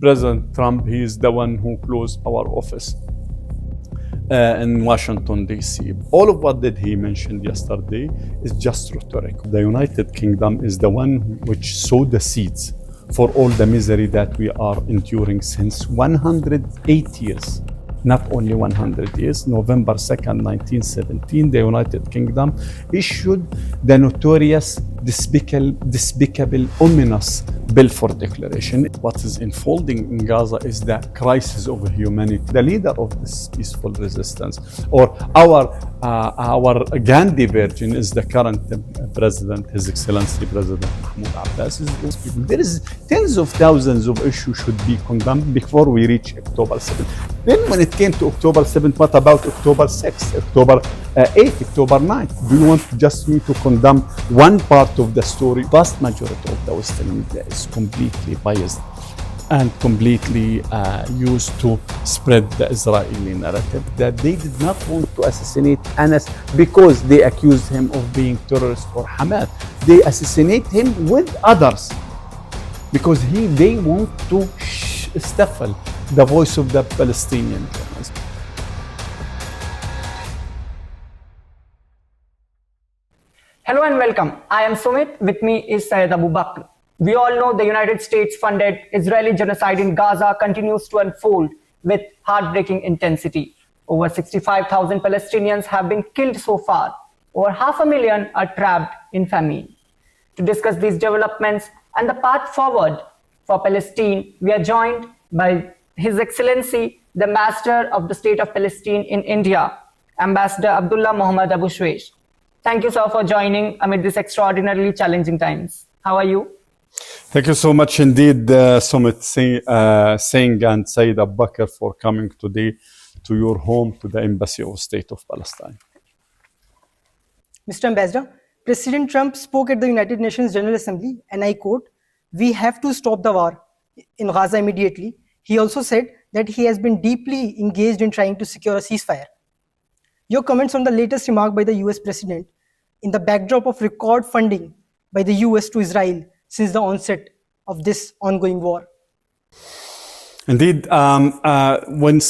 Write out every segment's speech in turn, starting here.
President Trump, he is the one who closed our office in Washington, D.C. All of what did he mentioned yesterday is just rhetoric. The United Kingdom is the one which sowed the seeds for all the misery that we are enduring since 108 years. Not only 100 years. November 2nd, 1917, the United Kingdom issued the notorious, despicable, ominous Balfour Declaration. What is unfolding in Gaza is the crisis of humanity. The leader of this peaceful resistance, or our Gandhi virgin, is the current president, His Excellency President Mahmoud Abbas. There is tens of thousands of issues should be condemned before we reach October 7th. Then when it came to October 7th, what about October 6th, October 8th, October 9th? Do you want just me to condemn one part of the story? Vast majority of the Western media is completely biased and completely used to spread the Israeli narrative that they did not want to assassinate Anas because they accused him of being terrorist or Hamas. They assassinate him with others because they want to stifle the voice of the Palestinian journalists. Hello and welcome. I am Sumit. With me is Syed Abubakr. We all know the United States-funded Israeli genocide in Gaza continues to unfold with heartbreaking intensity. Over 65,000 Palestinians have been killed so far. Over 500,000 are trapped in famine. To discuss these developments and the path forward for Palestine, we are joined by His Excellency, the Ambassador of the State of Palestine in India, Ambassador Abdullah Mohammad Abu Shawesh. Thank you, sir, for joining amid these extraordinarily challenging times. How are you? Thank you so much indeed, Sumit Singh and Syed Abubakr, for coming today to your home, to the Embassy of State of Palestine. Mr. Ambassador, President Trump spoke at the United Nations General Assembly, and I quote, "We have to stop the war in Gaza immediately." He also said that he has been deeply engaged in trying to secure a ceasefire. Your comments on the latest remark by the US President in the backdrop of record funding by the US to Israel since the onset of this ongoing war? Indeed, when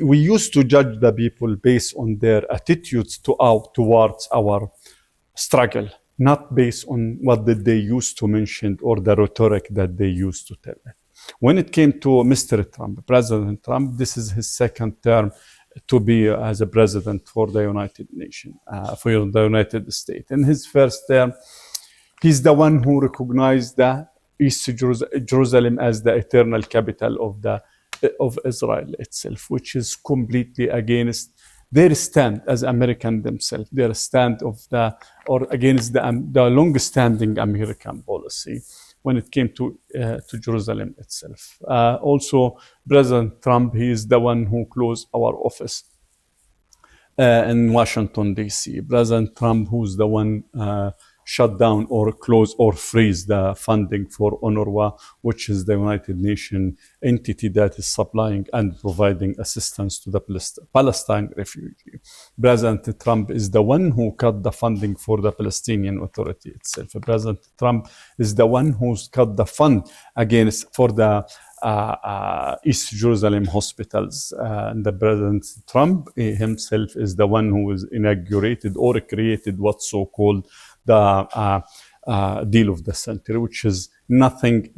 we used to judge the people based on their attitudes towards our struggle, not based on what did they used to mention or the rhetoric that they used to tell it. When it came to Mr. Trump, President Trump, this is his second term to be as a president for the United Nations, for the United States. In his first term, he's the one who recognized the East Jerusalem as the eternal capital of Israel itself, which is completely against their stand as American themselves, their stand against the long-standing American policy when it came to Jerusalem itself. Also, President Trump, he is the one who closed our office in Washington, D.C. President Trump, who's the one shut down or close or freeze the funding for UNRWA, which is the United Nations entity that is supplying and providing assistance to the Palestine refugee. President Trump is the one who cut the funding for the Palestinian Authority itself. President Trump is the one who's cut the fund for the East Jerusalem hospitals. And the President Trump himself is the one who is inaugurated or created what's so-called the deal of the century, which is nothing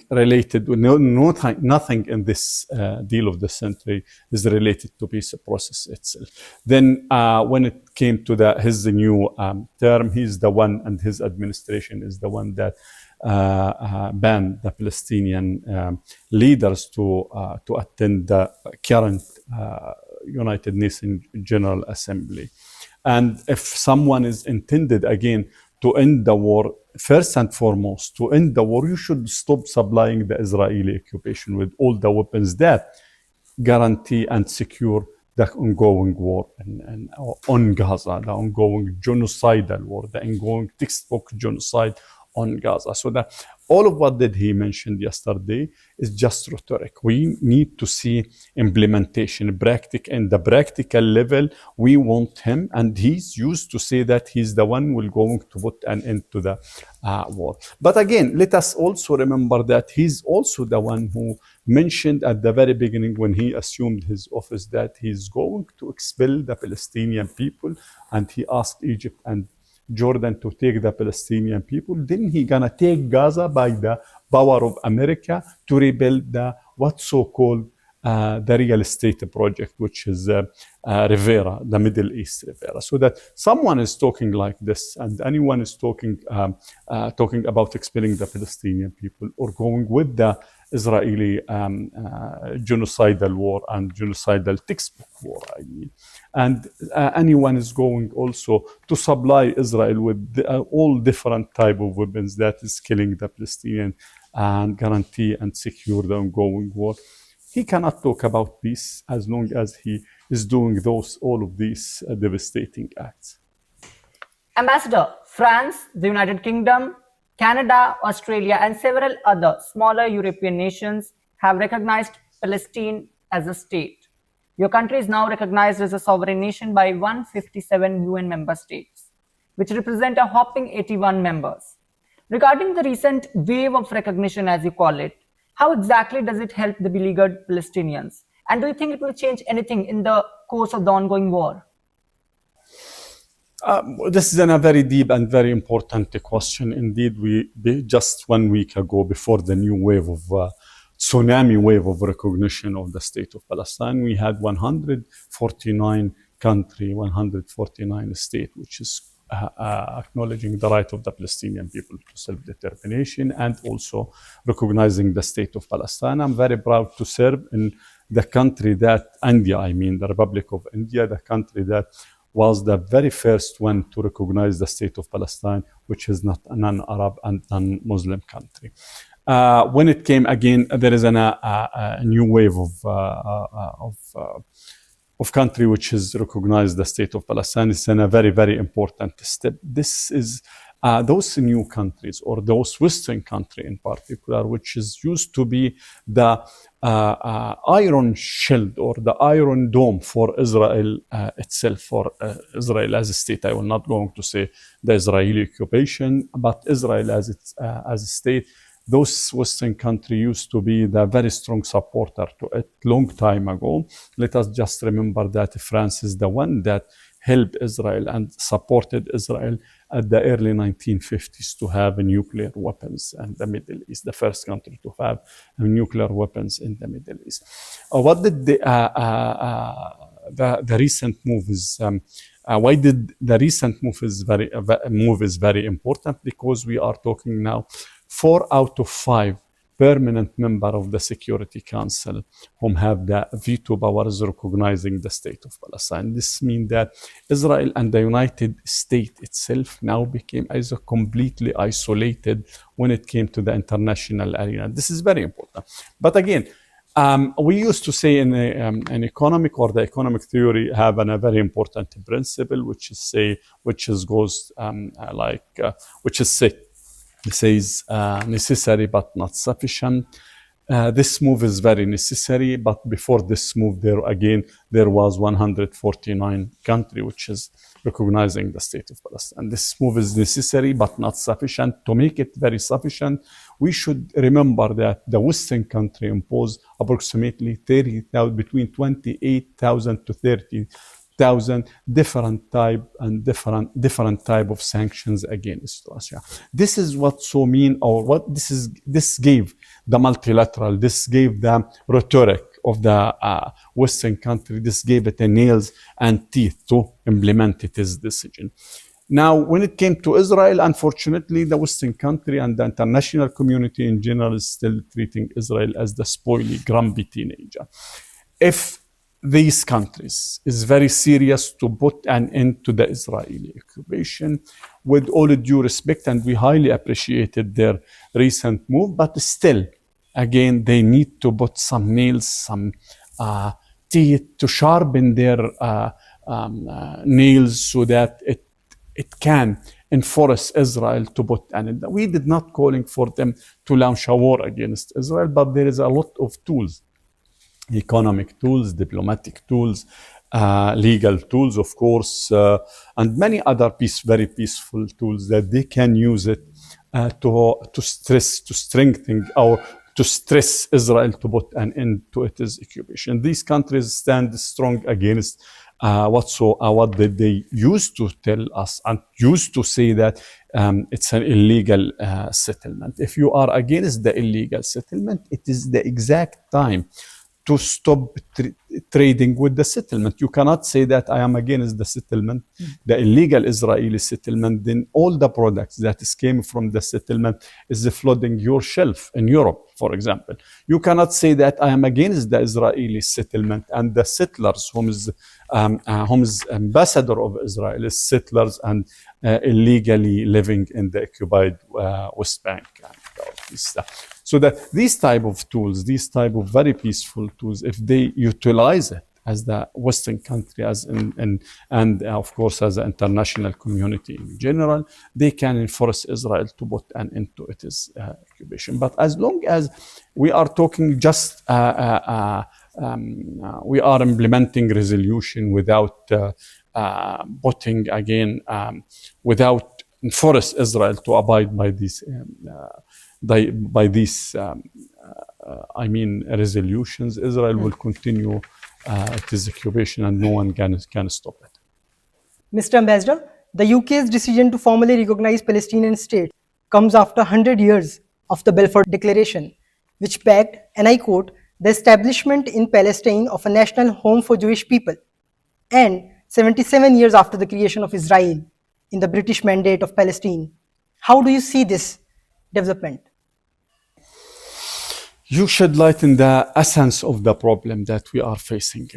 related, nothing in this deal of the century is related to peace process itself. Then when it came to his new term, he's the one, and his administration is the one that banned the Palestinian leaders to attend the current United Nations General Assembly. And if someone is intended again to end the war, first and foremost, to end the war, you should stop supplying the Israeli occupation with all the weapons that guarantee and secure the ongoing war on Gaza, the ongoing genocidal war, the ongoing textbook genocide on Gaza. So that all of what did he mentioned yesterday is just rhetoric. We need to see implementation, in the practical level. We want him, and he's used to say that he's the one who will going to put an end to the war. But again, let us also remember that he's also the one who mentioned at the very beginning when he assumed his office that he's going to expel the Palestinian people, and he asked Egypt and Jordan to take the Palestinian people. Then he gonna take Gaza by the power of America to rebuild the what's so-called the real estate project, which is Rivera, the Middle East Rivera. So that someone is talking like this, and anyone is talking about expelling the Palestinian people or going with the Israeli genocidal war and genocidal textbook war, I mean. And anyone is going also to supply Israel with all different type of weapons that is killing the Palestinian and guarantee and secure the ongoing war. He cannot talk about peace as long as he is doing all of these devastating acts. Ambassador, France, the United Kingdom, Canada, Australia, and several other smaller European nations have recognized Palestine as a state. Your country is now recognized as a sovereign nation by 157 UN member states, which represent a whopping 81 members. Regarding the recent wave of recognition, as you call it, how exactly does it help the beleaguered Palestinians? And do you think it will change anything in the course of the ongoing war? This is a very deep and very important question. Indeed, just 1 week ago, before the new wave of tsunami wave of recognition of the state of Palestine, we had 149 country, 149 state, which is acknowledging the right of the Palestinian people to self-determination and also recognizing the state of Palestine. I'm very proud to serve in the country that, India, I mean, the Republic of India, the country that was the very first one to recognize the state of Palestine, which is not a non-Arab and non-Muslim country. When it came again, there is a new wave of country which has recognized the state of Palestine. It's a very, very important step. This is those new countries, or those Western countries in particular, which is used to be the iron shield or the iron dome for Israel itself, for Israel as a state. I will not going to say the Israeli occupation, but Israel as a state. Those Western countries used to be the very strong supporter to it long time ago. Let us just remember that France is the one that helped Israel and supported Israel at the early 1950s to have nuclear weapons in the Middle East, the first country to have nuclear weapons in the Middle East. What did the recent move is? Why did the recent move is very important? Because we are talking now 4 out of 5 permanent member of the Security Council whom have the veto powers recognizing the state of Palestine. This means that Israel and the United States itself now became as a completely isolated when it came to the international arena. This is very important. But again, we used to say in economic or the economic theory have a very important principle, which is says necessary but not sufficient. This move is very necessary, but before this move, there was 149 country which is recognizing the state of Palestine. This move is necessary but not sufficient. To make it very sufficient, we should remember that the Western country imposed approximately between 28,000 to 30,000 different type of sanctions against Russia. This is what this gave the multilateral, this gave the rhetoric of the Western country, this gave it a nails and teeth to implement its decision. Now, when it came to Israel, unfortunately, the Western country and the international community in general is still treating Israel as the spoily, grumpy teenager. If these countries is very serious to put an end to the Israeli occupation, with all due respect, and we highly appreciated their recent move, but still, again, they need to put some nails, some teeth to sharpen their nails so that it can enforce Israel to put an end. We did not calling for them to launch a war against Israel, but there is a lot of tools, economic tools, diplomatic tools, legal tools, of course, and many other very peaceful tools that they can use it to strengthen or to stress Israel to put an end to its occupation. These countries stand strong against what they used to tell us and used to say that it's an illegal settlement. If you are against the illegal settlement, it is the exact time to stop trading with the settlement. You cannot say that I am against the settlement, the illegal Israeli settlement, then all the products that came from the settlement is flooding your shelf in Europe, for example. You cannot say that I am against the Israeli settlement and the settlers, whom is ambassador of Israel, is settlers and illegally living in the occupied West Bank. So that these type of tools, these type of very peaceful tools, if they utilize it as the Western country, and of course as the international community in general, they can enforce Israel to put an end to its occupation. But as long as we are talking just we are implementing resolution without putting again without enforce Israel to abide by these resolutions, Israel will continue its occupation and no one can stop it. Mr. Ambassador, the UK's decision to formally recognize Palestinian State comes after 100 years of the Balfour Declaration, which backed, and I quote, the establishment in Palestine of a national home for Jewish people, and 77 years after the creation of Israel in the British Mandate of Palestine. How do you see this development? You shed light in the essence of the problem that we are facing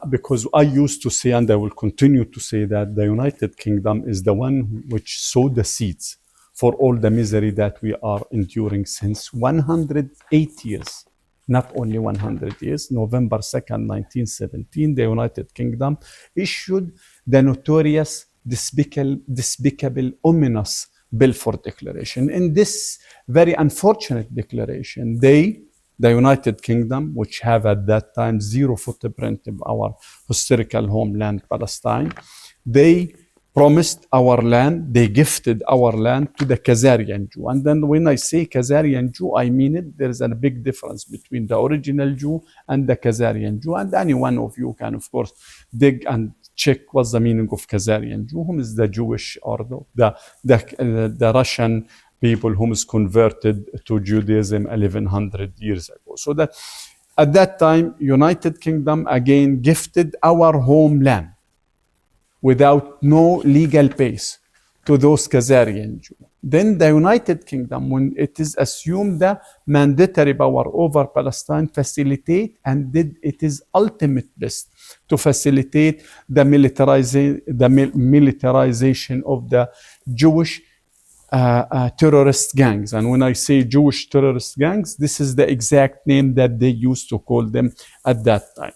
because I used to say, and I will continue to say, that the United Kingdom is the one which sowed the seeds for all the misery that we are enduring since 108 years. Not only 100 years. November 2nd, 1917, the United Kingdom issued the notorious, despicable, ominous Balfour Declaration. In this very unfortunate declaration, the United Kingdom, which have at that time zero footprint of our historical homeland, Palestine, they promised our land, they gifted our land to the Khazarian Jew. And then when I say Khazarian Jew, I mean it. There is a big difference between the original Jew and the Khazarian Jew. And any one of you can, of course, dig and check what's the meaning of Khazarian Jew, whom is the Jewish or the Russian people whom is converted to Judaism 1100 years ago. So that at that time, United Kingdom again gifted our homeland without no legal base to those Khazarian Jews. Then the United Kingdom, when it is assumed the mandatory power over Palestine, facilitate and did its ultimate best to facilitate the militarization of the Jewish terrorist gangs. And when I say Jewish terrorist gangs, this is the exact name that they used to call them at that time.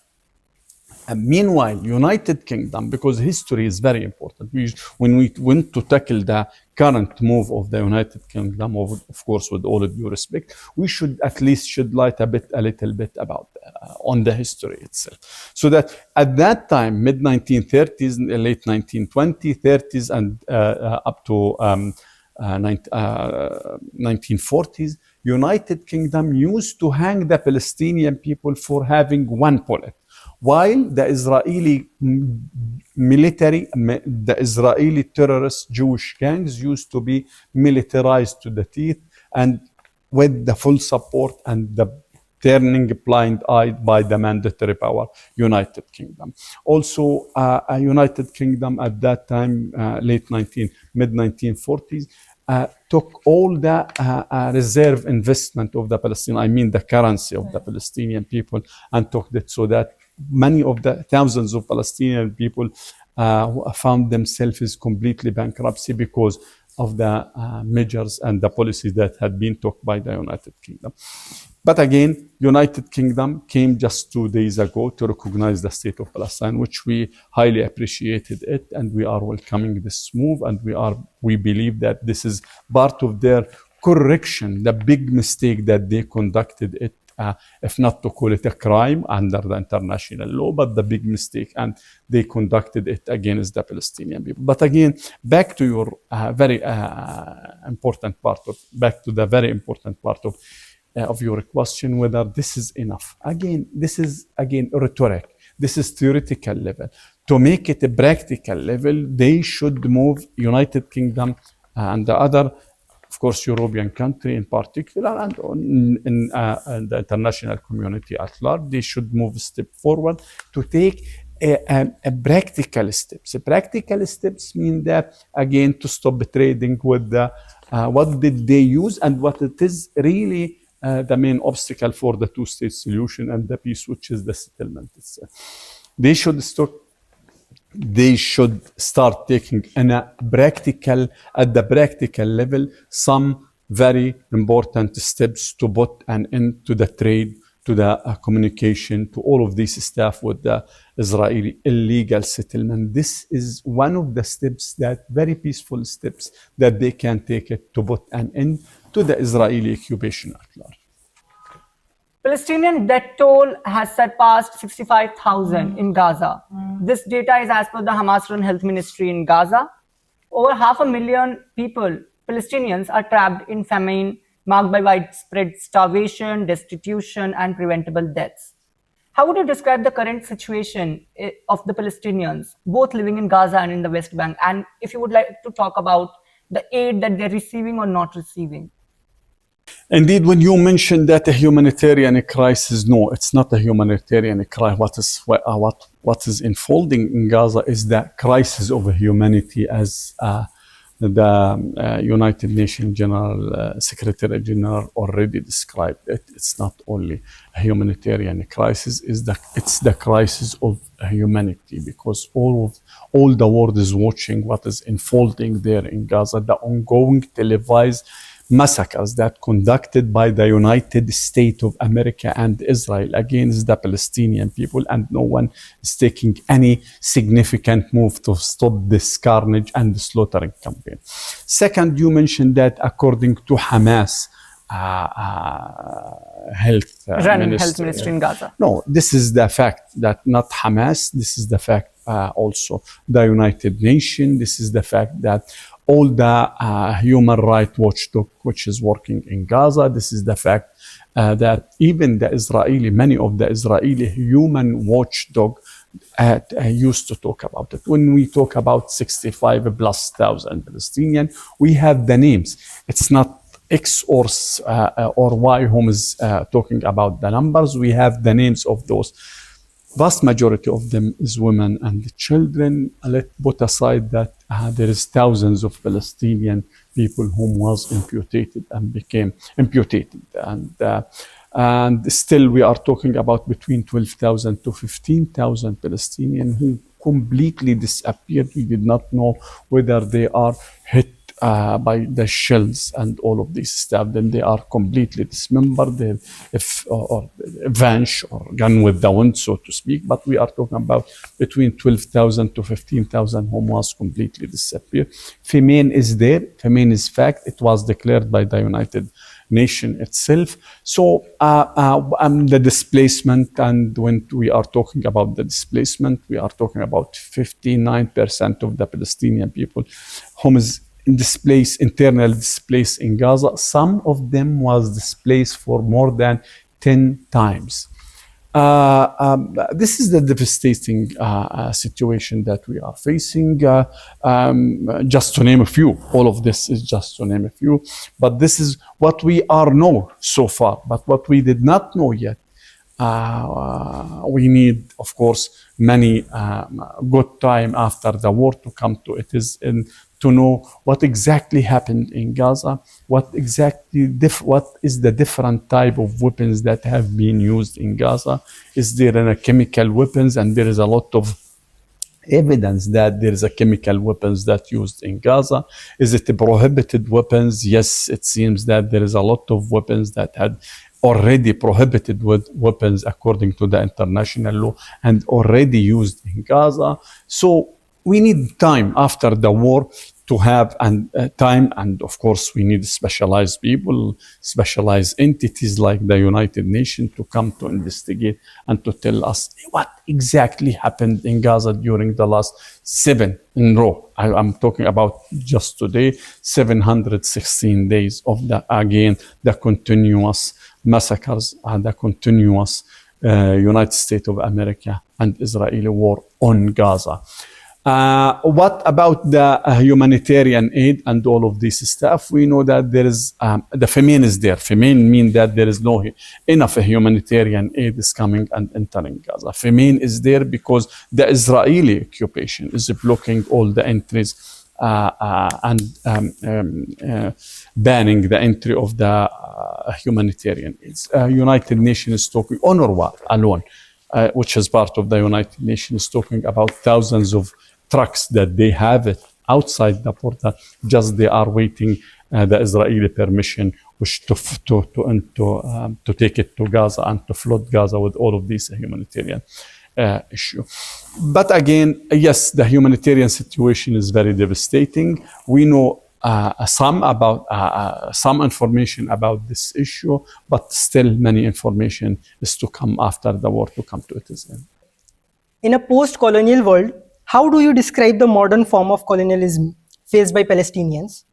And meanwhile, United Kingdom, because history is very important, when we went to tackle the current move of the United Kingdom, of course, with all due respect, we should at least shed light a little bit about on the history itself. So that at that time, mid-1930s, late 1920s, 30s, and up to 1940s, United Kingdom used to hang the Palestinian people for having one bullet, while the Israeli military, the Israeli terrorist Jewish gangs used to be militarized to the teeth and with the full support and the turning a blind eye by the mandatory power, United Kingdom. Also, United Kingdom at that time, mid-1940s, took all the reserve investment of the Palestinian, I mean the currency of the Palestinian people, and took it so that many of the thousands of Palestinian people found themselves completely bankruptcy because of the measures and the policies that had been took by the United Kingdom. But again, United Kingdom came just 2 days ago to recognize the state of Palestine, which we highly appreciated it, and we are welcoming this move, and we believe that this is part of their correction, the big mistake that they conducted it, if not to call it a crime under the international law, but the big mistake, and they conducted it against the Palestinian people. But again, back to your very important part of your question, whether this is enough. Again, this is rhetoric. This is theoretical level. To make it a practical level, they should move United Kingdom and the other, of course, European country in particular, and in the international community at large. They should move a step forward to take a practical steps. Practical steps mean that, again, to stop trading with the what did they use and what it is really the main obstacle for the two-state solution and the peace, which is the settlement itself. They should start taking at the practical level, some very important steps to put an end to the trade, to the communication, to all of this stuff with the Israeli illegal settlement. This is one of the steps, that very peaceful steps that they can take it to put an end to the Israeli occupation at large. Palestinian death toll has surpassed 65,000 in Gaza. This data is as per the Hamas-run health ministry in Gaza. Over 500,000 people, Palestinians, are trapped in famine, marked by widespread starvation, destitution, and preventable deaths. How would you describe the current situation of the Palestinians, both living in Gaza and in the West Bank? And if you would like to talk about the aid that they're receiving or not receiving. Indeed, when you mentioned that a humanitarian crisis, no, it's not a humanitarian crisis. What is unfolding in Gaza is the crisis of humanity, as the United Nations Secretary General already described it. It's not only a humanitarian crisis; it's the crisis of humanity, because all the world is watching what is unfolding there in Gaza, the ongoing televised massacres that conducted by the United States of America and Israel against the Palestinian people, and no one is taking any significant move to stop this carnage and the slaughtering campaign. Second, you mentioned that according to Hamas health ministry in Gaza. No, this is the fact, that not Hamas. This is the fact also the United Nations. This is the fact that all the human rights watchdog which is working in Gaza. This is the fact that even many of the Israeli human watchdog used to talk about it. When we talk about 65 plus thousand Palestinian, we have the names. It's not X or Y whom is talking about the numbers. We have the names of those. Vast majority of them is women and children. Let's put aside that there is thousands of Palestinian people whom was amputated and became amputated, and still we are talking about between 12,000 to 15,000 Palestinians who completely disappeared. We did not know whether they are hit by the shells and all of this stuff. Then they are completely dismembered, or vanished or gone with the wind, so to speak. But we are talking about between 12,000 to 15,000 whom was completely disappeared. Famine is there. Famine is fact. It was declared by the United Nations itself. So the displacement, and when we are talking about the displacement, we are talking about 59% of the Palestinian people whom is internally displaced in Gaza. Some of them was displaced for more than 10 times. This is the devastating situation that we are facing. Just to name a few, all of this is just to name a few, but this is what we know so far. But what we did not know yet, we need, of course, many good time after the war to come to it, to know what exactly happened in Gaza, what is the different type of weapons that have been used in Gaza. Is there any chemical weapons? And there is a lot of evidence that there is a chemical weapons that used in Gaza? Is it prohibited weapons? Yes, it seems that there is a lot of weapons that had already prohibited with weapons according to the international law and already used in Gaza. So we need time after the war to have time, and of course we need specialized people, specialized entities like the United Nations to come to investigate and to tell us what exactly happened in Gaza during the last 7 in row. I'm talking about just today, 716 days of the continuous massacres and the continuous United States of America and Israeli war on Gaza. What about the humanitarian aid and all of this stuff? We know that there is the famine is there. Famine means that there is no enough humanitarian aid is coming and entering Gaza. Famine is there because the Israeli occupation is blocking all the entries and banning the entry of the humanitarian aids. United Nations is talking, UNRWA alone, which is part of the United Nations, talking about thousands of trucks that they have it outside the border. Just they are waiting the Israeli permission, which to take it to Gaza and to flood Gaza with all of these humanitarian issue. But again, yes, the humanitarian situation is very devastating. We know some information about this issue, but still many information is to come after the war to come to its end. In a post-colonial world, how do you describe the modern form of colonialism faced by Palestinians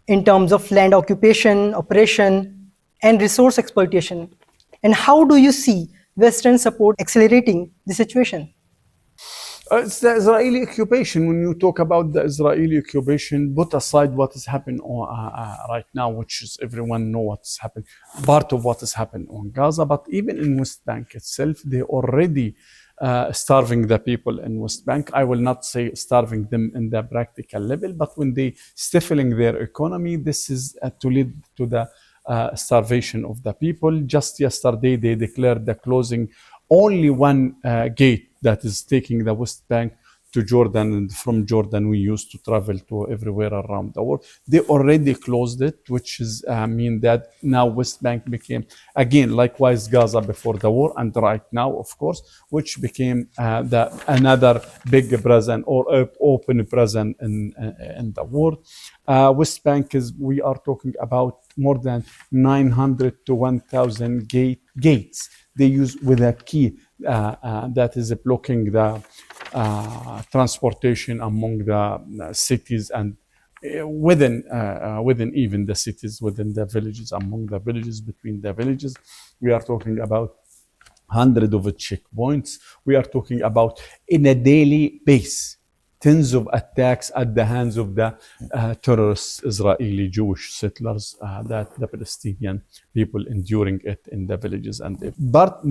in terms of land occupation, oppression, and resource exploitation? And how do you see Western support accelerating the situation? It's the Israeli occupation. When you talk about the Israeli occupation, put aside what is happening right now, which is everyone know what's happened, part of what is happening on Gaza, but even in West Bank itself, they already starving the people in West Bank. I will not say starving them in the practical level, but when they stifling their economy, this is to lead to the starvation of the people. Just yesterday, they declared the closing only one gate that is taking the West Bank to Jordan, and from Jordan we used to travel to everywhere around the world. They already closed it, which is mean that now West Bank became, again, likewise Gaza before the war and right now, of course, which became another big prison or open prison in the world. West Bank we are talking about more than 900 to 1,000 gates they use with a key that is blocking the transportation among the cities and within even the cities, within the villages, among the villages, between the villages. We are talking about hundreds of checkpoints. We are talking about in a daily base tens of attacks at the hands of the terrorist Israeli Jewish settlers that the Palestinian people enduring it in the villages. But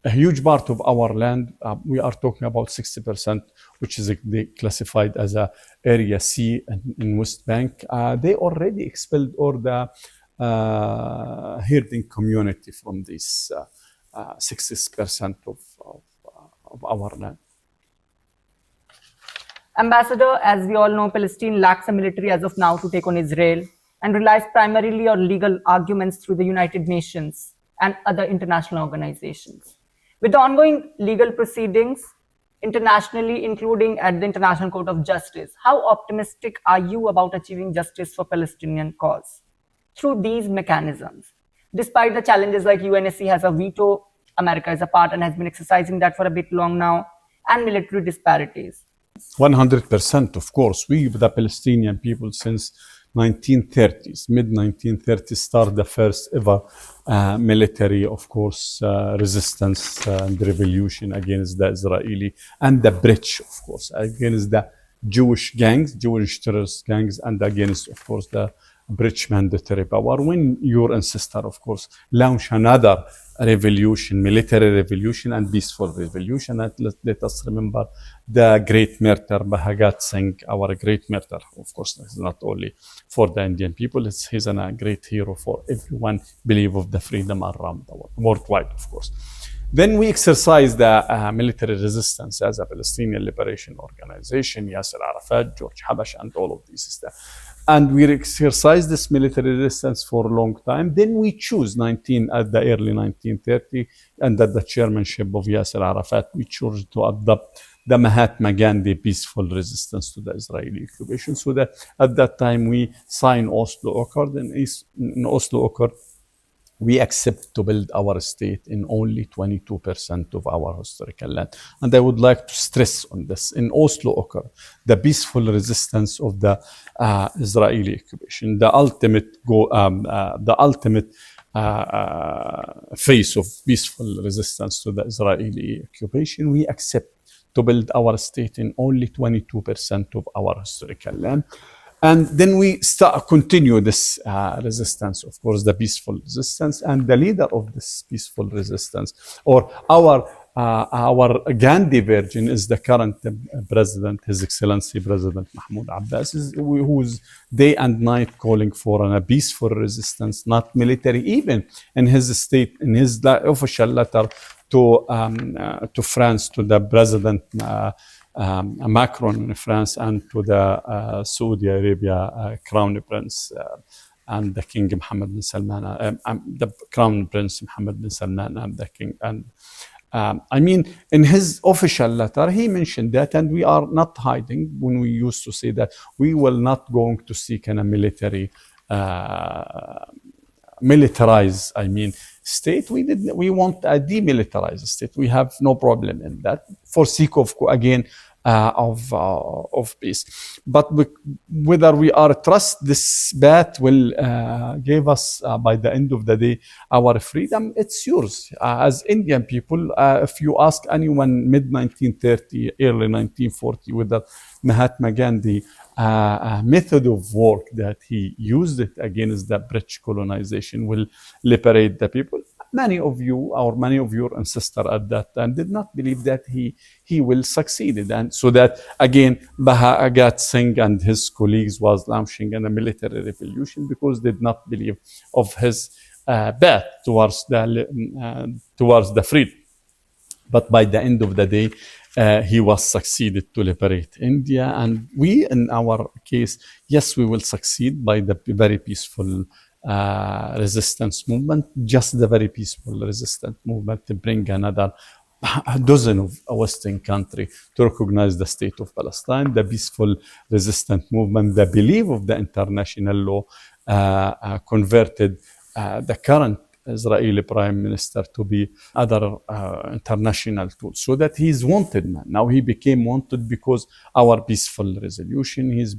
a huge part of our land, we are talking about 60%, which is classified as a area C in West Bank. They already expelled all the herding community from this 60% of our land. Ambassador, as we all know, Palestine lacks a military as of now to take on Israel and relies primarily on legal arguments through the United Nations and other international organizations. With the ongoing legal proceedings internationally, including at the International Court of Justice, how optimistic are you about achieving justice for Palestinian cause through these mechanisms? Despite the challenges like UNSC has a veto, America is a part and has been exercising that for a bit long now, and military disparities. 100%, of course. We, the Palestinian people, since 1930s, mid-1930s, started the first ever military, of course, resistance and revolution against the Israeli and the British, of course, against the Jewish gangs, Jewish terrorist gangs, and against, of course, the British mandatory power. When your ancestor, of course, launched another revolution, military revolution and peaceful revolution, and let us remember the great martyr Bhagat Singh, our great martyr. Of course, it's not only for the Indian people, he's a great hero for everyone believe of the freedom around the world, worldwide, of course. Then we exercised the military resistance as a Palestinian Liberation Organization, Yasser Arafat, George Habash, and all of these stuff. And we exercised this military resistance for a long time. Then we choose at the early 1930, under the chairmanship of Yasser Arafat, we chose to adopt the Mahatma Gandhi peaceful resistance to the Israeli occupation. So that at that time we signed Oslo Accord. In Oslo Accord, we accept to build our state in only 22% of our historical land. And I would like to stress on this. In Oslo Accord, the peaceful resistance of the Israeli occupation, the ultimate phase of peaceful resistance to the Israeli occupation, we accept to build our state in only 22% of our historical land. And then we continue this resistance, of course, the peaceful resistance. And the leader of this peaceful resistance, or our Gandhi version, is the current president, His Excellency President Mahmoud Abbas, who's day and night calling for a peaceful resistance, not military. Even in his state, in his official letter to France, to the president Macron in France, and to the Saudi Arabia Crown Prince and the King Mohammed bin Salman, the Crown Prince Mohammed bin Salman and the King. And I mean, in his official letter, he mentioned that, and we are not hiding when we used to say that we will not going to seek a militarized, state. We want a demilitarized state. We have no problem in that, for sake of, again, of peace. But whether we are trust this path will give us, by the end of the day, our freedom, it's yours. As Indian people, if you ask anyone mid-1930, early 1940, whether Mahatma Gandhi method of work that he used it against the British colonization will liberate the people, many of you, or many of your ancestors at that time, did not believe that he will succeed. And so that, again, Bhagat Singh and his colleagues was launching a military revolution because they did not believe of his path towards the freedom. But by the end of the day, he was succeeded to liberate India. And we, in our case, yes, we will succeed by the very peaceful resistance movement, just the very peaceful resistance movement, to bring another dozen of Western country to recognize the state of Palestine. The peaceful resistance movement, the belief of the international law, converted the current Israeli prime minister to be other international tools, so that he is wanted man. Now he became wanted because our peaceful resolution. He's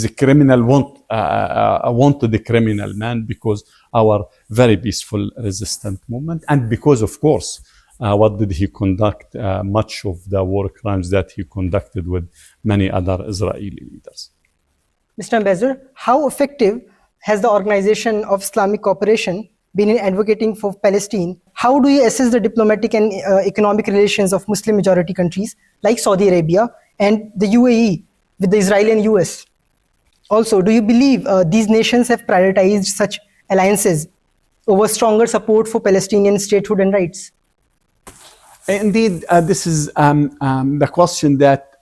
a criminal wanted a criminal man because our very peaceful resistant movement, and because, of course, what did he conduct? Much of the war crimes that he conducted with many other Israeli leaders. Mr. Ambassador, how effective has the Organization of Islamic Cooperation been in advocating for Palestine? How do you assess the diplomatic and economic relations of Muslim majority countries like Saudi Arabia and the UAE with the Israel and US? Also, do you believe these nations have prioritized such alliances over stronger support for Palestinian statehood and rights? Indeed, this is the question that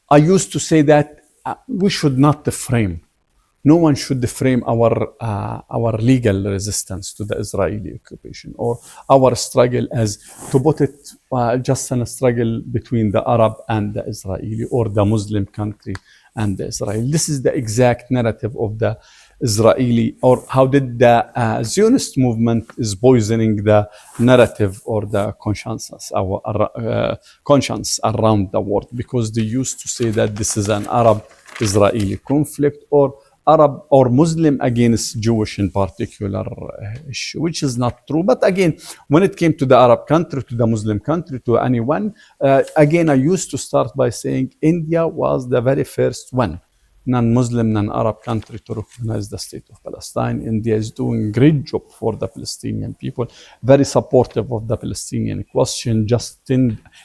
I used to say that we should not frame. No one should frame our legal resistance to the Israeli occupation or our struggle as, to put it, just a struggle between the Arab and the Israeli, or the Muslim country and the Israel. This is the exact narrative of the Israeli, or how did the Zionist movement is poisoning the narrative or the conscience around the world, because they used to say that this is an Arab-Israeli conflict, or Arab or Muslim against Jewish in particular issue, which is not true. But again, when it came to the Arab country, to the Muslim country, to anyone, again, I used to start by saying India was the very first one, non-Muslim, non-Arab country to recognize the state of Palestine. India is doing a great job for the Palestinian people, very supportive of the Palestinian question. Just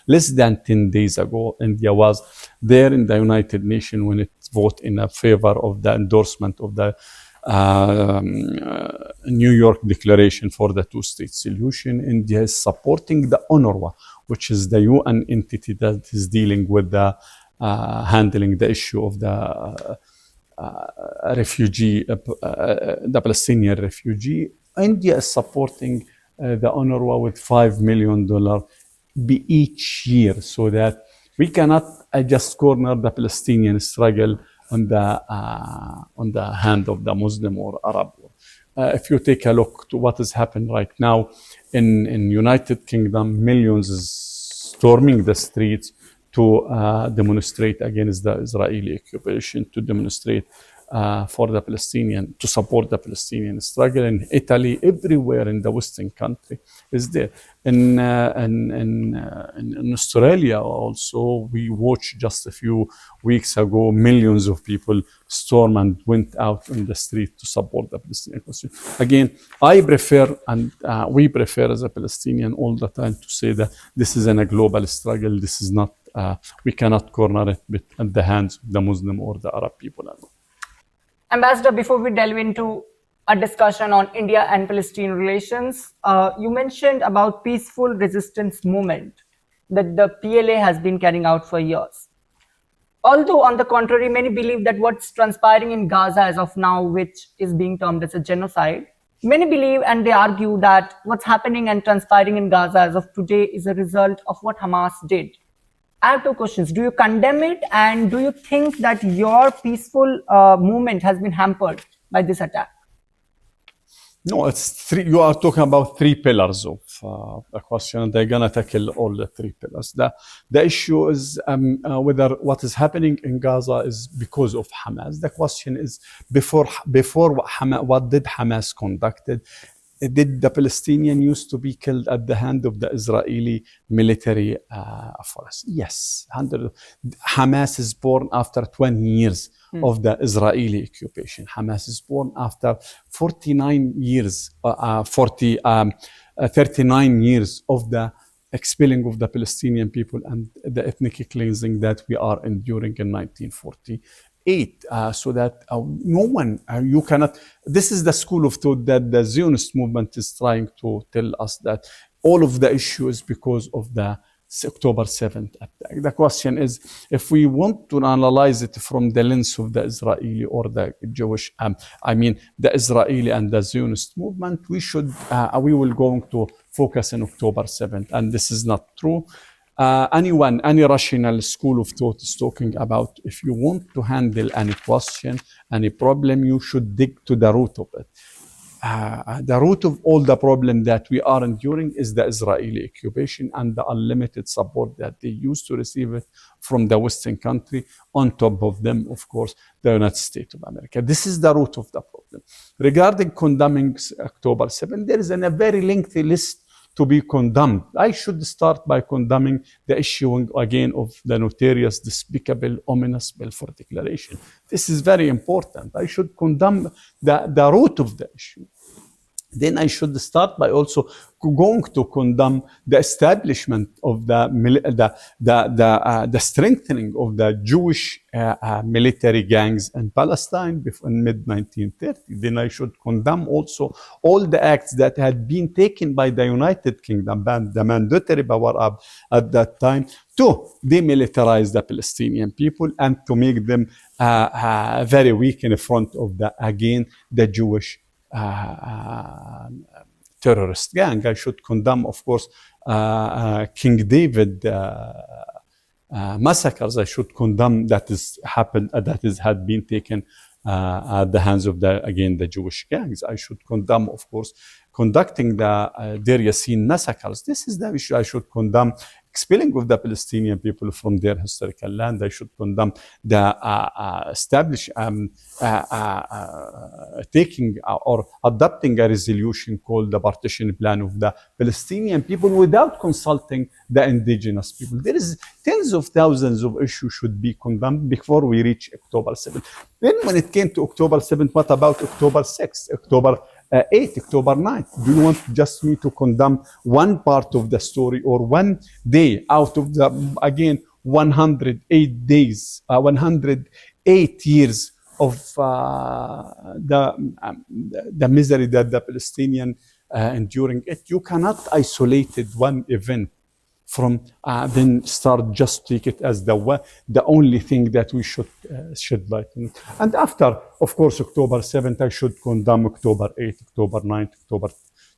less than 10 days ago, India was there in the United Nations when it voted in favor of the endorsement of the New York Declaration for the Two-State Solution. India is supporting the UNRWA, which is the UN entity that is dealing with the handling the issue of the refugee, the Palestinian refugee. India is supporting the UNRWA with $5 million each year, so that we cannot just corner the Palestinian struggle on the hand of the Muslim or Arab. If you take a look to what has happened right now in United Kingdom, millions is storming the streets to demonstrate against the Israeli occupation, to demonstrate for the Palestinian, to support the Palestinian struggle. In Italy, everywhere in the Western country is there. In Australia also, we watched just a few weeks ago, millions of people stormed and went out on the street to support the Palestinian question. Again, I prefer, and we prefer as a Palestinian all the time to say that this is a global struggle. This is not, we cannot corner it at the hands of the Muslim or the Arab people alone. Ambassador, before we delve into a discussion on India and Palestine relations, you mentioned about peaceful resistance movement that the PLA has been carrying out for years. Although, on the contrary, many believe that what's transpiring in Gaza as of now, which is being termed as a genocide, many believe and they argue that what's happening and transpiring in Gaza as of today is a result of what Hamas did. I have two questions. Do you condemn it, and do you think that your peaceful movement has been hampered by this attack? No, it's three. You are talking about three pillars of the question. They're gonna tackle all the three pillars. The issue is whether what is happening in Gaza is because of Hamas. The question is before what did Hamas conducted? Did the Palestinian used to be killed at the hand of the Israeli military force? Yes. Hamas is born after 20 years of the Israeli occupation. Hamas is born after 39 years of the expelling of the Palestinian people and the ethnic cleansing that we are enduring in 1948. So that no one, you cannot, this is the school of thought that the Zionist movement is trying to tell us, that all of the issue is because of the October 7th attack. The question is, if we want to analyze it from the lens of the Israeli or the Jewish, the Israeli and the Zionist movement, we will going to focus on October 7th, and this is not true. Any rational school of thought is talking about, if you want to handle any question, any problem, you should dig to the root of it. The root of all the problem that we are enduring is the Israeli occupation and the unlimited support that they used to receive it from the Western country, on top of them, of course, the United States of America. This is the root of the problem. Regarding condemning October 7th, there is a very lengthy list to be condemned. I should start by condemning the issuing again of the notorious, despicable, ominous Balfour Declaration. This is very important. I should condemn the root of the issue. Then I should start by also going to condemn the establishment of the strengthening of the Jewish military gangs in Palestine in mid-1930. Then I should condemn also all the acts that had been taken by the United Kingdom, the mandatory power at that time, to demilitarize the Palestinian people and to make them very weak in front of the Jewish terrorist gang. I should condemn, of course, King David massacres. I should condemn that had been taken at the hands of the Jewish gangs. I should condemn, of course, conducting the Deir Yassin massacres. This is the issue. I should condemn expelling of the Palestinian people from their historical land. I should condemn the taking or adopting a resolution called the partition plan of the Palestinian people without consulting the indigenous people. There is tens of thousands of issues should be condemned before we reach October 7th. Then when it came to October 7th, what about October 6th, October 8th, October 9th? Do you want just me to condemn one part of the story or one day out of the, 108 days, 108 years the misery that the Palestinian enduring it. You cannot isolate it one event from then start just take it as the only thing that we should shed light on. And after, of course, October 7th, I should condemn October 8th, October 9th, October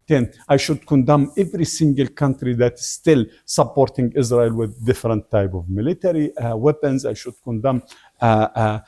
10th. I should condemn every single country that is still supporting Israel with different type of military weapons. I should condemn the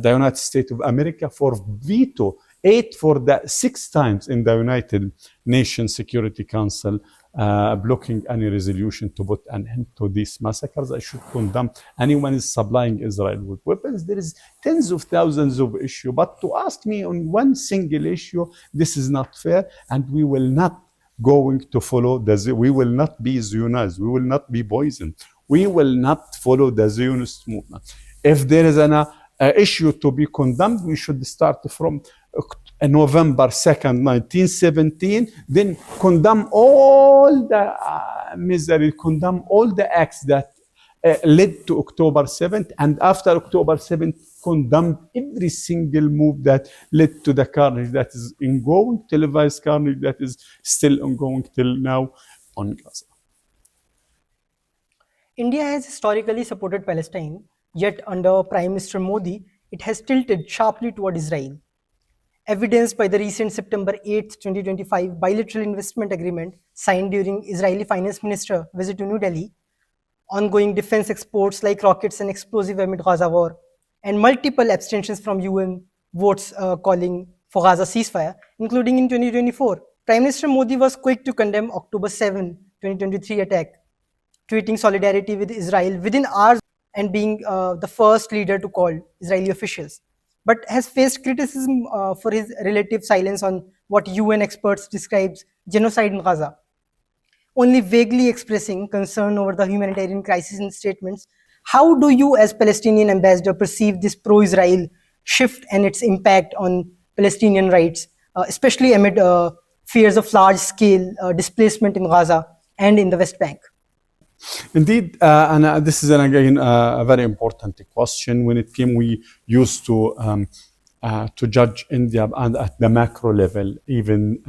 United States of America for veto 6 times in the United Nations Security Council, blocking any resolution to put an end to these massacres. I should condemn anyone who is supplying Israel with weapons. There is tens of thousands of issues, but to ask me on one single issue, this is not fair, and we will not going to follow we will not be Zionist, we will not be poisoned, we will not follow the Zionist movement. If there is an issue to be condemned, we should start from November 2nd, 1917, then condemn all the misery, condemn all the acts that led to October 7th, and after October 7th, condemn every single move that led to the carnage that is ongoing, televised carnage that is still ongoing till now on Gaza. India has historically supported Palestine, yet under Prime Minister Modi, it has tilted sharply toward Israel. Evidenced by the recent September 8, 2025 bilateral investment agreement signed during Israeli Finance Minister visit to New Delhi, ongoing defense exports like rockets and explosive amid Gaza war, and multiple abstentions from UN votes calling for Gaza ceasefire, including in 2024. Prime Minister Modi was quick to condemn October 7, 2023 attack, tweeting solidarity with Israel within hours and being the first leader to call Israeli officials, but has faced criticism for his relative silence on what UN experts describes genocide in Gaza, only vaguely expressing concern over the humanitarian crisis in statements. How do you, as Palestinian ambassador, perceive this pro-Israel shift and its impact on Palestinian rights, especially amid fears of large-scale displacement in Gaza and in the West Bank? Indeed, and this is again a very important question. When it came, we used to judge India and at the macro level, even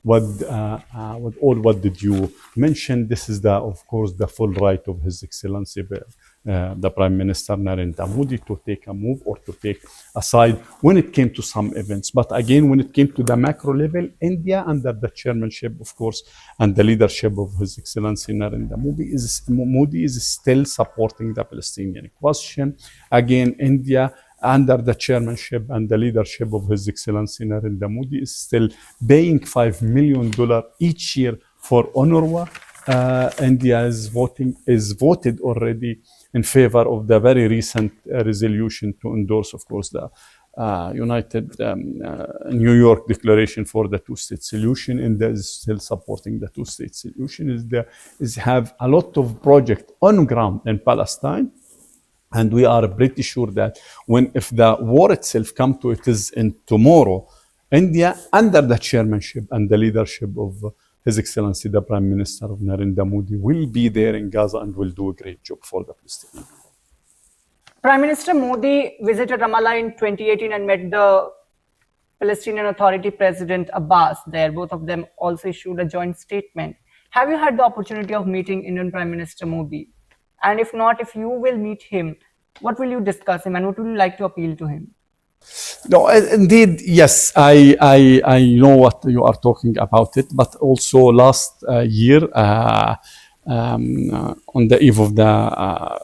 what did you mention? This is of course the full right of His Excellency the Prime Minister Narendra Modi to take a move or to take a side when it came to some events. But again, when it came to the macro level, India, under the chairmanship, of course, and the leadership of His Excellency Narendra Modi is still supporting the Palestinian question. Again, India, under the chairmanship and the leadership of His Excellency Narendra Modi, is still paying $5 million each year for UNRWA. India is voted already in favor of the very recent resolution to endorse, of course, the United New York Declaration for the Two-State Solution. India is still supporting the Two-State Solution. Is have a lot of projects on ground in Palestine. And we are pretty sure that if the war itself come to it is in tomorrow, India, under the chairmanship and the leadership of His Excellency the Prime Minister of Narendra Modi, will be there in Gaza and will do a great job for the Palestinians. Prime Minister Modi visited Ramallah in 2018 and met the Palestinian Authority President Abbas there. Both of them also issued a joint statement. Have you had the opportunity of meeting Indian Prime Minister Modi? And if not, if you will meet him, what will you discuss him and what would you like to appeal to him? No, indeed, yes, I know what you are talking about it, but also last year, on the eve of the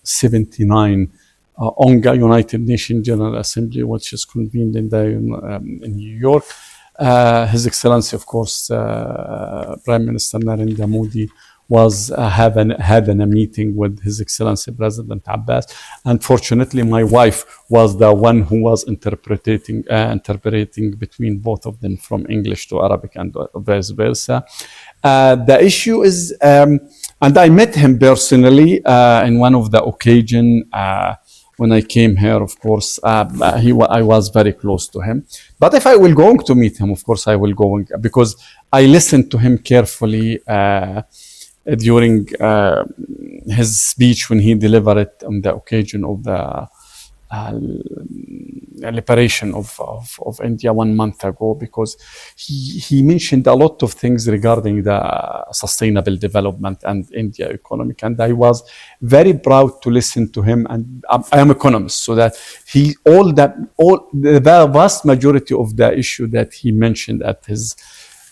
79 UNGA, United Nations General Assembly, which is convened in New York, His Excellency, of course, Prime Minister Narendra Modi had a meeting with His Excellency President Abbas. Unfortunately, my wife was the one who was interpreting between both of them from English to Arabic and vice versa. The issue is, and I met him personally in one of the occasion when I came here. Of course, I was very close to him. But if I will going to meet him, of course I will go, because I listened to him carefully during his speech when he delivered it on the occasion of the liberation of India 1 month ago, because he mentioned a lot of things regarding the sustainable development and India economic, and I was very proud to listen to him. And I am economist, so that the vast majority of the issue that he mentioned at his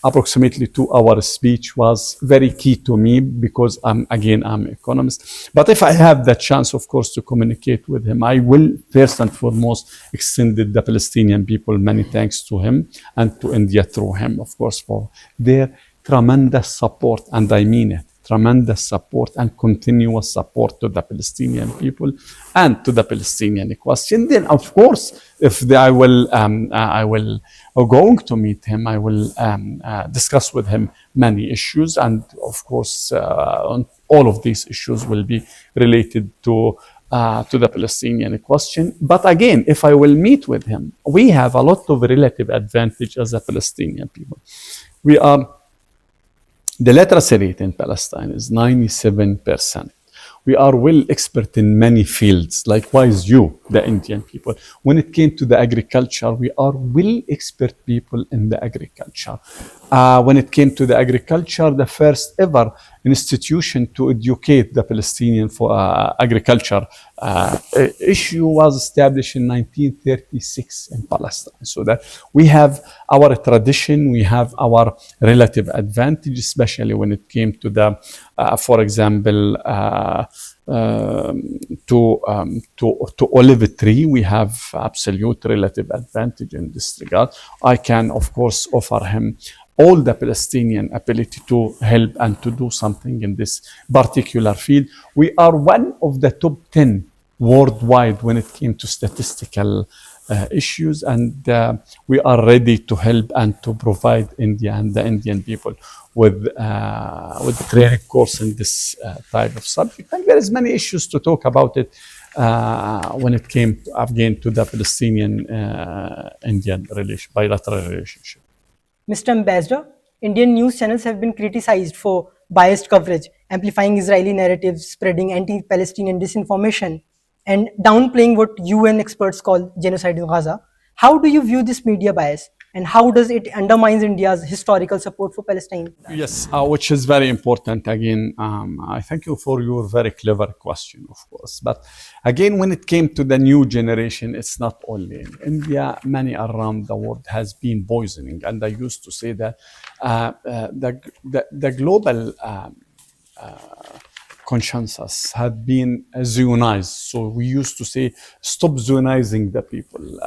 approximately 2-hour speech was very key to me, because I'm an economist. But if I have the chance, of course, to communicate with him, I will first and foremost extend the Palestinian people many thanks to him and to India through him, of course, for their tremendous support, and I mean it, tremendous support and continuous support to the Palestinian people and to the Palestinian question. Then, of course, if I will going to meet him, I will discuss with him many issues, and of course, all of these issues will be related to the Palestinian question. But again, if I will meet with him, we have a lot of relative advantage as a Palestinian people. The literacy rate in Palestine is 97%. We are well expert in many fields. Likewise, you, the Indian people. When it came to the agriculture, we are well expert people in the agriculture. When it came to the agriculture, the first ever institution to educate the Palestinian for agriculture issue was established in 1936 in Palestine. So that we have our tradition, we have our relative advantage, especially when it came to the, for example, to olive tree, we have absolute relative advantage in this regard. I can, of course, offer him all the Palestinian ability to help and to do something in this particular field. We are one of the top 10 worldwide when it came to statistical issues, and we are ready to help and to provide India and the Indian people with training course in this type of subject. And there is many issues to talk about it when it came again to the Palestinian-Indian bilateral relationship. Mr. Ambassador, Indian news channels have been criticized for biased coverage, amplifying Israeli narratives, spreading anti-Palestinian disinformation, and downplaying what UN experts call genocide in Gaza. How do you view this media bias, and how does it undermine India's historical support for Palestine? Yes, which is very important. Again, I thank you for your very clever question, of course. But again, when it came to the new generation, it's not only in India. Many around the world has been poisoning, and I used to say that the global consensus had been zionized. So we used to say, stop zionizing the people.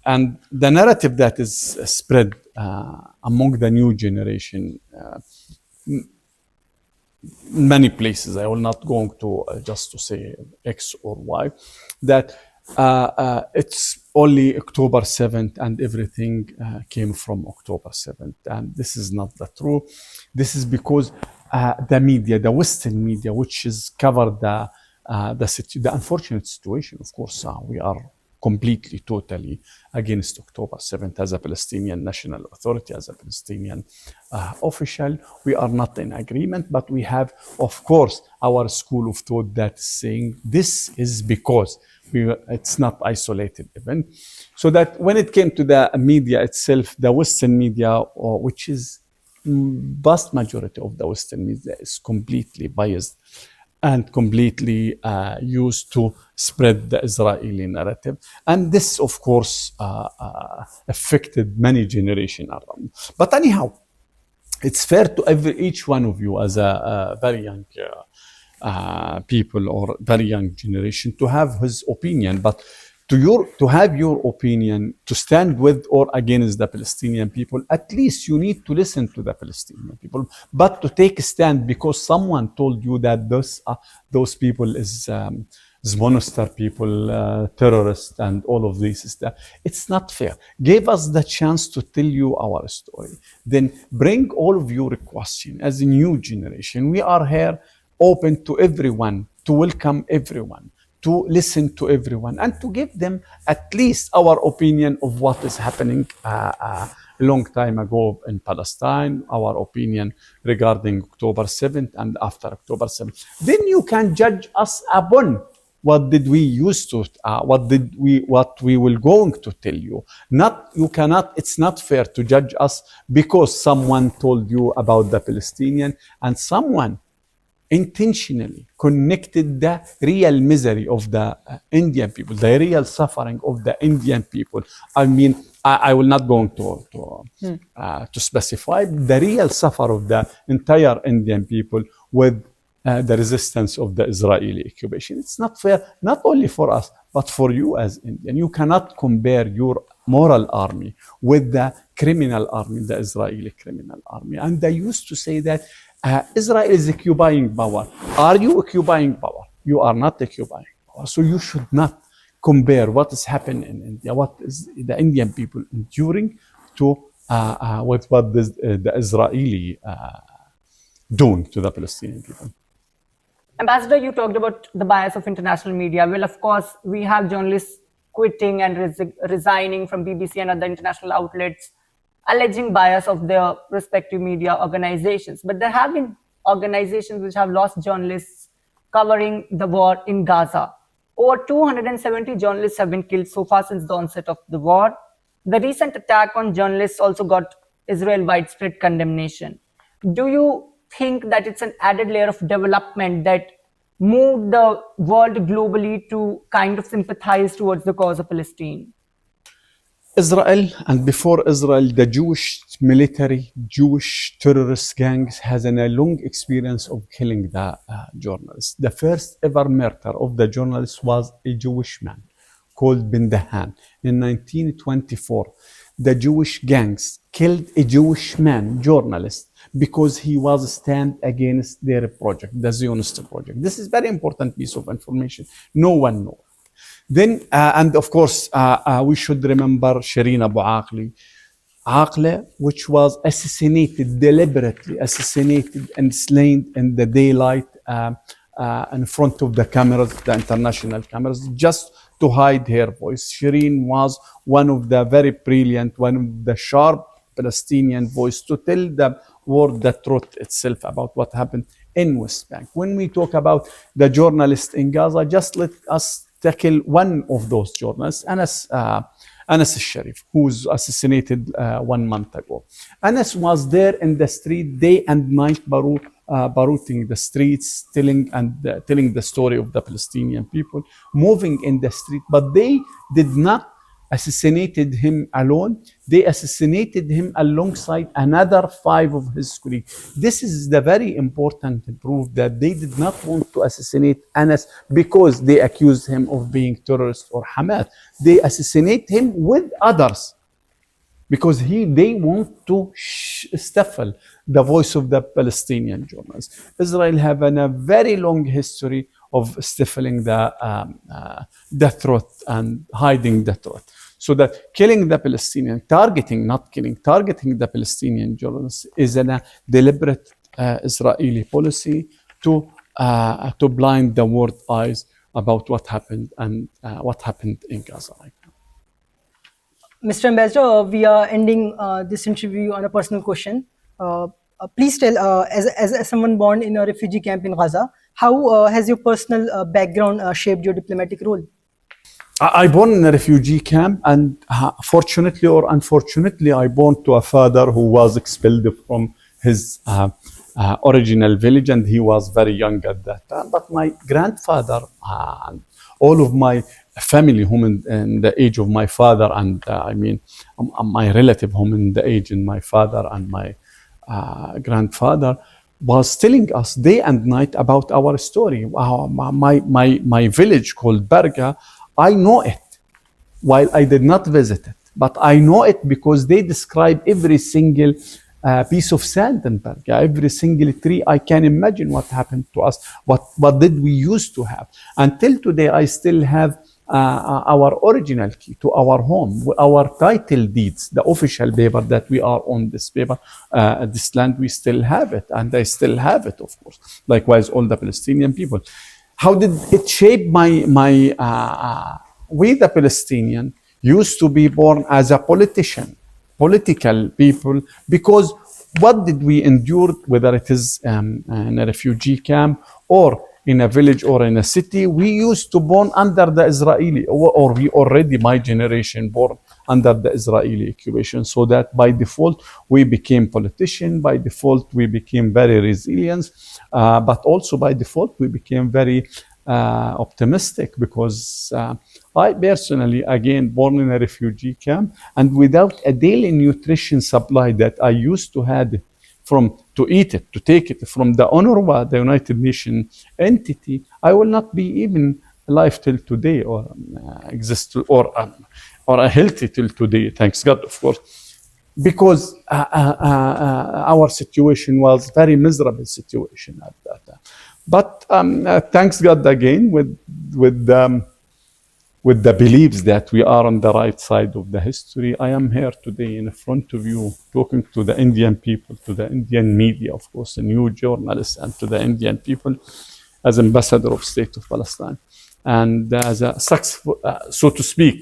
And the narrative that is spread among the new generation, many places, I will not go to just to say X or Y, that it's only October 7th and everything came from October 7th. And this is not the truth. This is because the media, the Western media, which is covered the unfortunate situation. Of course, we are completely, totally against October 7th as a Palestinian national authority, as a Palestinian official. We are not in agreement, but we have, of course, our school of thought that is saying this is because it's not isolated event. So that when it came to the media itself, the Western media, which is vast majority of the Western media, is completely biased and completely used to spread the Israeli narrative. And this, of course, affected many generations around. But anyhow, it's fair to each one of you as a very young people or very young generation to have his opinion. But to have your opinion, to stand with or against the Palestinian people, at least you need to listen to the Palestinian people. But to take a stand because someone told you that those people is monster people, terrorists, and all of this stuff, it's not fair. Give us the chance to tell you our story. Then bring all of your question as a new generation. We are here open to everyone, to welcome everyone, to listen to everyone, and to give them at least our opinion of what is happening a long time ago in Palestine, our opinion regarding October 7th and after October 7th. Then you can judge us upon what did we used to, what we will going to tell you. Not, you cannot, it's not fair to judge us because someone told you about the Palestinian and someone intentionally connected the real misery of the Indian people, the real suffering of the Indian people. I mean, I will not go to specify the real suffer of the entire Indian people with the resistance of the Israeli occupation. It's not fair, not only for us, but for you as Indian. You cannot compare your moral army with the criminal army, the Israeli criminal army. And they used to say that Israel is occupying power. Are you occupying power? You are not occupying power. So you should not compare what is happening in India, what is the Indian people enduring to with what the Israeli doing to the Palestinian people. Ambassador, you talked about the bias of international media. Well, of course, we have journalists quitting and resigning from BBC and other international outlets, alleging bias of their respective media organizations. But there have been organizations which have lost journalists covering the war in Gaza. Over 270 journalists have been killed so far since the onset of the war. The recent attack on journalists also got Israel widespread condemnation. Do you think that it's an added layer of development that moved the world globally to kind of sympathize towards the cause of Palestine? Israel, and before Israel, the Jewish military, Jewish terrorist gangs has a long experience of killing the journalists. The first ever murder of the journalist was a Jewish man called Ben Dahan in 1924. The Jewish gangs killed a Jewish man, journalist, because he was stand against their project, the Zionist project. This is very important piece of information. No one knows. Then, and of course, we should remember Shireen Abu Aqle, which was assassinated, deliberately assassinated and slain in the daylight in front of the cameras, the international cameras, just to hide her voice. Shireen was one of the very brilliant, one of the sharp Palestinian voice to tell the world the truth itself about what happened in West Bank. When we talk about the journalists in Gaza, just let us tackle one of those journalists, Anas al-Sharif, who was assassinated 1 month ago. Anas was there in the street day and night, baruting the streets, telling the story of the Palestinian people, moving in the street. But they did not assassinated him alone. They assassinated him alongside another 5 of his colleagues. This is the very important proof that they did not want to assassinate Anas because they accused him of being terrorist or Hamas. They assassinate him with others because they want to stifle the voice of the Palestinian journalists. Israel have a very long history of stifling the truth and hiding the truth. So that killing the Palestinian, targeting the Palestinian journalists is a deliberate Israeli policy to blind the world eyes about what happened and what happened in Gaza right now. Mr. Ambassador, we are ending this interview on a personal question. Please tell, as someone born in a refugee camp in Gaza, how has your personal background shaped your diplomatic role? I born in a refugee camp, and fortunately or unfortunately, I born to a father who was expelled from his original village, and he was very young at that time. But my grandfather and all of my family, whom in the age of my father, and I mean my relative, whom in the age in my father and my grandfather, was telling us day and night about our story. My village called Barga, I know it, while I did not visit it, but I know it because they describe every single piece of sand in Barga, every single tree. I can imagine what happened to us, what did we used to have. Until today, I still have our original key to our home, our title deeds, the official paper that we are on this paper, this land, we still have it, and I still have it, of course. Likewise, all the Palestinian people. How did it shape we the Palestinian used to be born as a political people, because what did we endure, whether it is in a refugee camp or in a village or in a city, we used to born under the Israeli, or we already, my generation, born under the Israeli occupation. So that by default, we became politician. By default, we became very resilient. But also by default, we became very optimistic, because I personally, again, born in a refugee camp, and without a daily nutrition supply that I used to have to eat it, to take it from the UNRWA, the United Nations entity, I will not be even alive till today, or exist, or healthy till today. Thanks God, of course, because our situation was very miserable situation at that time. But thanks God again, with the beliefs that we are on the right side of the history, I am here today in front of you, talking to the Indian people, to the Indian media, of course, the new journalists, and to the Indian people, as ambassador of State of Palestine. And as a successful, so to speak,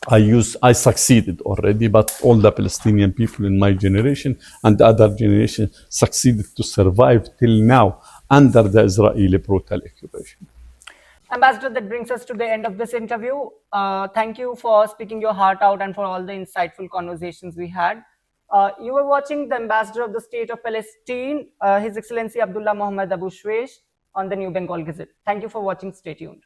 I succeeded already, but all the Palestinian people in my generation and the other generation succeeded to survive till now under the Israeli brutal occupation. Ambassador, that brings us to the end of this interview. Thank you for speaking your heart out and for all the insightful conversations we had. You were watching the Ambassador of the State of Palestine, His Excellency Abdullah Mohammed Abu Shawesh, on the New Bengal Gazette. Thank you for watching. Stay tuned.